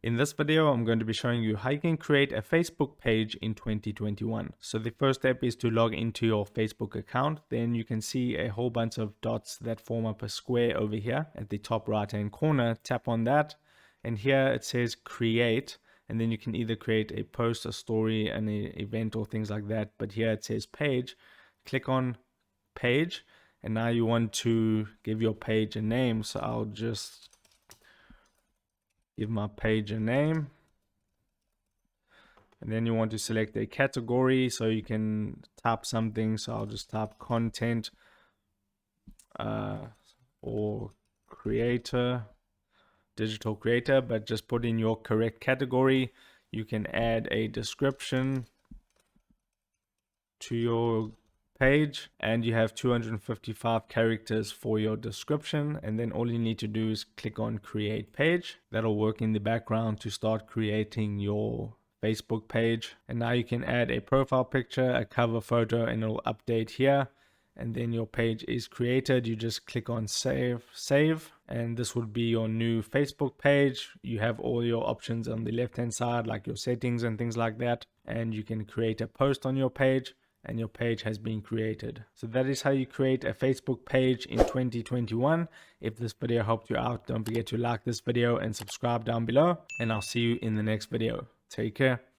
In this video, I'm going to be showing you how you can create a Facebook page in 2021. So the first step is to log into your Facebook account. Then you can see a whole bunch of dots that form up a square over here at the top right hand corner. Tap on that, and here it says create, and then you can either create a post, a story, an event, or things like that. But here it says page. Click on page, and now you want to give your page a name. So I'll just give my page a name, and then you want to select a category, so you can type something. So I'll just type content or creator, digital creator, but just put in your correct category. You can add a description to your page, and you have 255 characters for your description, and then all you need to do is click on create page. That'll work in the background to start creating your Facebook page. And now you can add a profile picture, a cover photo, and it'll update here, and then your page is created. You just click on save, and this would be your new Facebook page. You have all your options on the left hand side, like your settings and things like that, and you can create a post on your page, and your page has been created. So that is how you create a Facebook page in 2021. If this video helped you out, don't forget to like this video and subscribe down below, and I'll see you in the next video. Take care.